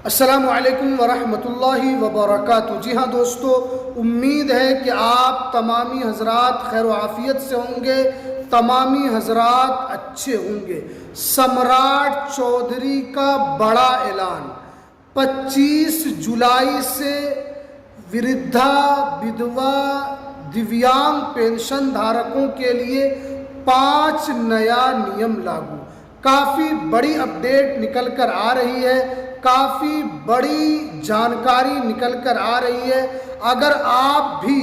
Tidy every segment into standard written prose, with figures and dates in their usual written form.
अस्सलामु अलैकुम वरहमतुल्लाहि वबरकातुहू। जी हाँ दोस्तों, उम्मीद है कि आप तमामी हजरात खैर आफियत से होंगे, तमामी हजरात अच्छे होंगे। सम्राट चौधरी का बड़ा ऐलान, 25 जुलाई से वृद्धा, विधवा, दिव्यांग पेंशन धारकों के लिए 5 नया नियम लागू। काफ़ी बड़ी अपडेट निकल कर आ रही है, काफ़ी बड़ी जानकारी निकल कर आ रही है। अगर आप भी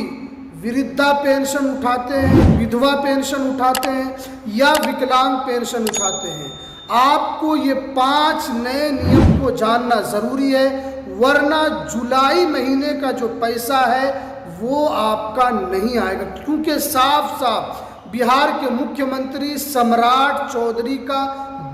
वृद्धा पेंशन उठाते हैं, विधवा पेंशन उठाते हैं या विकलांग पेंशन उठाते हैं, आपको ये 5 नए नियम को जानना ज़रूरी है, वरना जुलाई महीने का जो पैसा है वो आपका नहीं आएगा। क्योंकि साफ साफ बिहार के मुख्यमंत्री सम्राट चौधरी का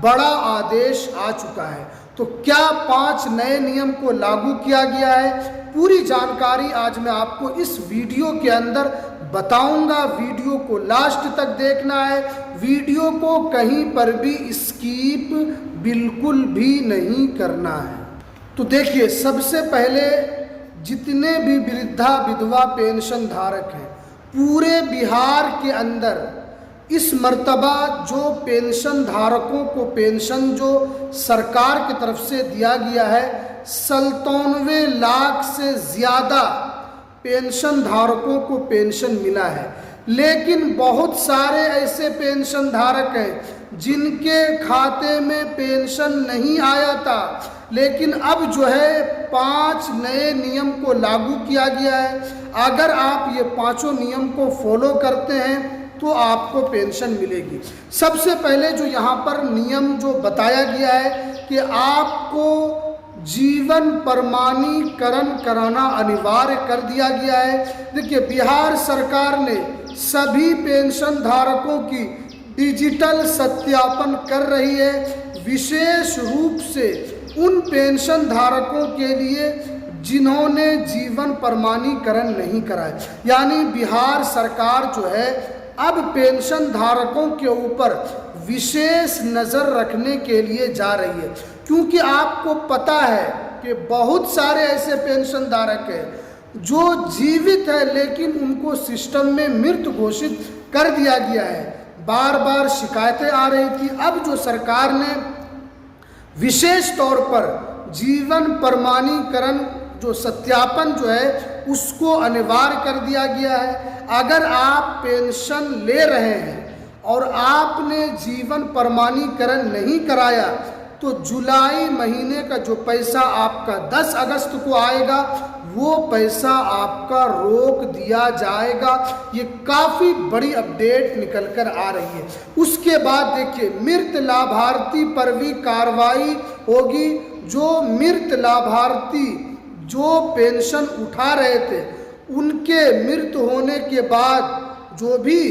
बड़ा आदेश आ चुका है। तो क्या 5 नए नियम को लागू किया गया है, पूरी जानकारी आज मैं आपको इस वीडियो के अंदर बताऊंगा। वीडियो को लास्ट तक देखना है, वीडियो को कहीं पर भी स्किप बिल्कुल भी नहीं करना है। तो देखिए, सबसे पहले जितने भी वृद्धा विधवा पेंशन धारक हैं पूरे बिहार के अंदर, इस मर्तबा जो पेंशन धारकों को पेंशन जो सरकार की तरफ से दिया गया है, 97 लाख से ज़्यादा पेंशन धारकों को पेंशन मिला है। लेकिन बहुत सारे ऐसे पेंशन धारक हैं जिनके खाते में पेंशन नहीं आया था, लेकिन अब जो है 5 नए नियम को लागू किया गया है। अगर आप ये 5 नियम को फॉलो करते हैं तो आपको पेंशन मिलेगी। सबसे पहले जो यहाँ पर नियम जो बताया गया है कि आपको जीवन प्रमाणीकरण कराना अनिवार्य कर दिया गया है। देखिए, बिहार सरकार ने सभी पेंशन धारकों की डिजिटल सत्यापन कर रही है, विशेष रूप से उन पेंशन धारकों के लिए जिन्होंने जीवन प्रमाणीकरण नहीं कराया। यानी बिहार सरकार जो है अब पेंशन धारकों के ऊपर विशेष नज़र रखने के लिए जा रही है। क्योंकि आपको पता है कि बहुत सारे ऐसे पेंशन धारक हैं जो जीवित है लेकिन उनको सिस्टम में मृत घोषित कर दिया गया है। बार बार शिकायतें आ रही थी। अब जो सरकार ने विशेष तौर पर जीवन प्रमाणीकरण जो सत्यापन जो है उसको अनिवार्य कर दिया गया है। अगर आप पेंशन ले रहे हैं और आपने जीवन प्रमाणीकरण नहीं कराया तो जुलाई महीने का जो पैसा आपका 10 अगस्त को आएगा वो पैसा आपका रोक दिया जाएगा। ये काफ़ी बड़ी अपडेट निकल कर आ रही है। उसके बाद देखिए, मृत लाभार्थी पर भी कार्रवाई होगी। जो मृत लाभार्थी जो पेंशन उठा रहे थे उनके मृत्यु होने के बाद जो भी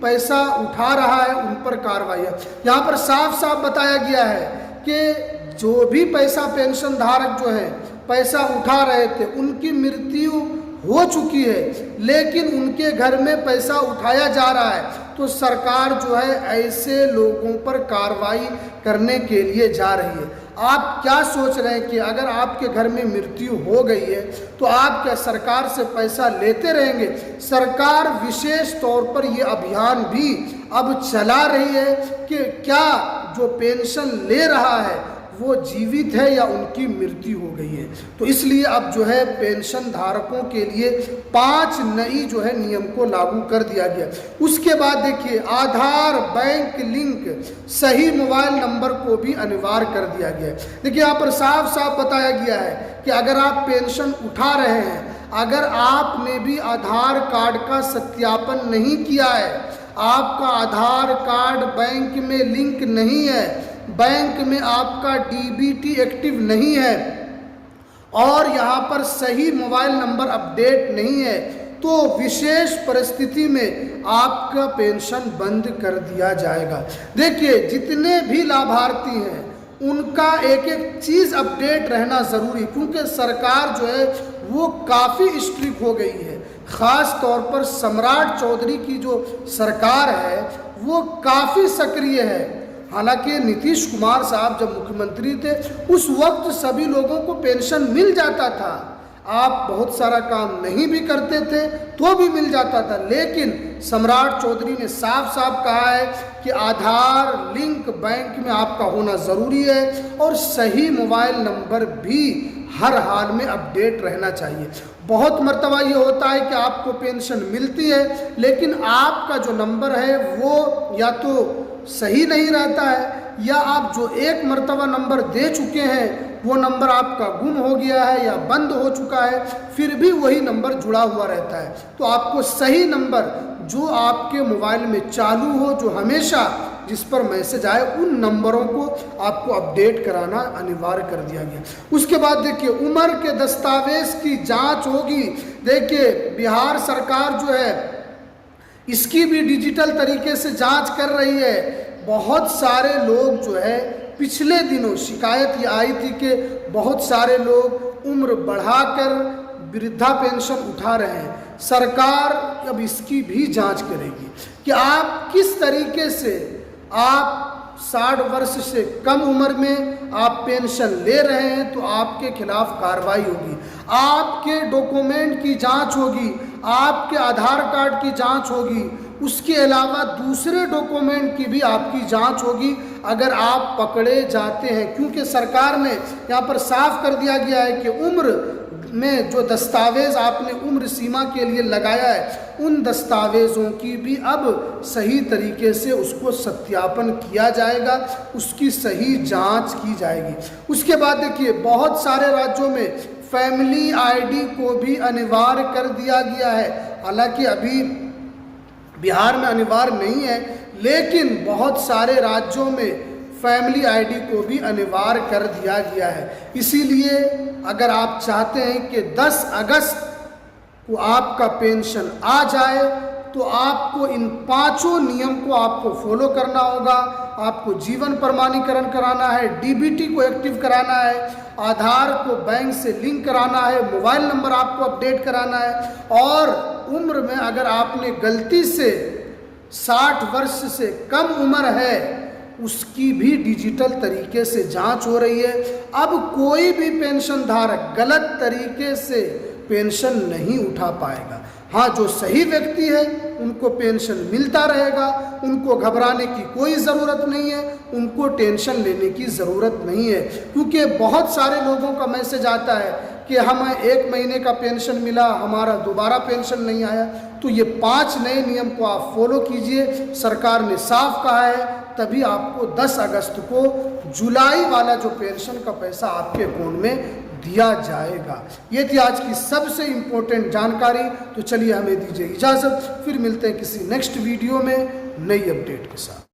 पैसा उठा रहा है उन पर कार्रवाई है। यहाँ पर साफ साफ बताया गया है कि जो भी पैसा पेंशन धारक जो है पैसा उठा रहे थे उनकी मृत्यु हो चुकी है लेकिन उनके घर में पैसा उठाया जा रहा है, तो सरकार जो है ऐसे लोगों पर कार्रवाई करने के लिए जा रही है। आप क्या सोच रहे हैं कि अगर आपके घर में मृत्यु हो गई है तो आप क्या सरकार से पैसा लेते रहेंगे? सरकार विशेष तौर पर ये अभियान भी अब चला रही है कि क्या जो पेंशन ले रहा है वो जीवित है या उनकी मृत्यु हो गई है। तो इसलिए अब जो है पेंशन धारकों के लिए 5 नई जो है नियम को लागू कर दिया गया। उसके बाद देखिए, आधार बैंक लिंक सही मोबाइल नंबर को भी अनिवार्य कर दिया गया है। देखिए, यहाँ पर साफ साफ बताया गया है कि अगर आप पेंशन उठा रहे हैं, अगर आपने भी आधार कार्ड का सत्यापन नहीं किया है, आपका आधार कार्ड बैंक में लिंक नहीं है, बैंक में आपका डीबीटी एक्टिव नहीं है और यहाँ पर सही मोबाइल नंबर अपडेट नहीं है, तो विशेष परिस्थिति में आपका पेंशन बंद कर दिया जाएगा। देखिए, जितने भी लाभार्थी हैं उनका एक एक चीज़ अपडेट रहना ज़रूरी, क्योंकि सरकार जो है वो काफ़ी स्ट्रिक्ट हो गई है। ख़ास तौर पर सम्राट चौधरी की जो सरकार है वो काफ़ी सक्रिय है। हालांकि नीतीश कुमार साहब जब मुख्यमंत्री थे उस वक्त सभी लोगों को पेंशन मिल जाता था। आप बहुत सारा काम नहीं भी करते थे तो भी मिल जाता था, लेकिन सम्राट चौधरी ने साफ साफ कहा है कि आधार लिंक बैंक में आपका होना ज़रूरी है और सही मोबाइल नंबर भी हर हाल में अपडेट रहना चाहिए। बहुत मर्तबा ये होता है कि आपको पेंशन मिलती है लेकिन आपका जो नंबर है वो या तो सही नहीं रहता है या आप जो एक मर्तबा नंबर दे चुके हैं वो नंबर आपका गुम हो गया है या बंद हो चुका है, फिर भी वही नंबर जुड़ा हुआ रहता है। तो आपको सही नंबर जो आपके मोबाइल में चालू हो, जो हमेशा जिस पर मैसेज आए, उन नंबरों को आपको अपडेट कराना अनिवार्य कर दिया गया। उसके बाद देखिए उम्र के दस्तावेज की जांच होगी। देखिए बिहार सरकार जो है इसकी भी डिजिटल तरीके से जांच कर रही है। बहुत सारे लोग जो है पिछले दिनों शिकायत ये आई थी कि बहुत सारे लोग उम्र बढ़ाकर वृद्धा पेंशन उठा रहे हैं। सरकार अब इसकी भी जांच करेगी कि आप किस तरीके से आप 60 वर्ष से कम उम्र में आप पेंशन ले रहे हैं तो आपके खिलाफ कार्रवाई होगी, आपके डॉक्यूमेंट की जांच होगी, आपके आधार कार्ड की जांच होगी, उसके अलावा दूसरे डॉक्यूमेंट की भी आपकी जांच होगी अगर आप पकड़े जाते हैं। क्योंकि सरकार ने यहाँ पर साफ कर दिया गया है कि उम्र में जो दस्तावेज आपने उम्र सीमा के लिए लगाया है उन दस्तावेज़ों की भी अब सही तरीके से उसको सत्यापन किया जाएगा, उसकी सही जांच की जाएगी। उसके बाद देखिए बहुत सारे राज्यों में फैमिली आईडी को भी अनिवार्य कर दिया गया है। हालांकि अभी बिहार में अनिवार्य नहीं है लेकिन बहुत सारे राज्यों में फैमिली आईडी को भी अनिवार्य कर दिया गया है। इसीलिए अगर आप चाहते हैं कि 10 अगस्त को आपका पेंशन आ जाए तो आपको इन 5 नियम को आपको फॉलो करना होगा। आपको जीवन प्रमाणीकरण कराना है, डीबीटी को एक्टिव कराना है, आधार को बैंक से लिंक कराना है, मोबाइल नंबर आपको अपडेट कराना है और उम्र में अगर आपने गलती से 60 वर्ष से कम उम्र है उसकी भी डिजिटल तरीके से जांच हो रही है। अब कोई भी पेंशन धारक गलत तरीके से पेंशन नहीं उठा पाएगा। हाँ, जो सही व्यक्ति है उनको पेंशन मिलता रहेगा, उनको घबराने की कोई ज़रूरत नहीं है, उनको टेंशन लेने की ज़रूरत नहीं है। क्योंकि बहुत सारे लोगों का मैसेज आता है कि हमें 1 महीने का पेंशन मिला, हमारा दोबारा पेंशन नहीं आया। तो ये 5 नए नियम को आप फॉलो कीजिए, सरकार ने साफ कहा है, तभी आपको 10 अगस्त को जुलाई वाला जो पेंशन का पैसा आपके अकाउंट में दिया जाएगा। ये थी आज की सबसे इम्पोर्टेंट जानकारी। तो चलिए हमें दीजिए इजाज़त, फिर मिलते हैं किसी नेक्स्ट वीडियो में नई अपडेट के साथ।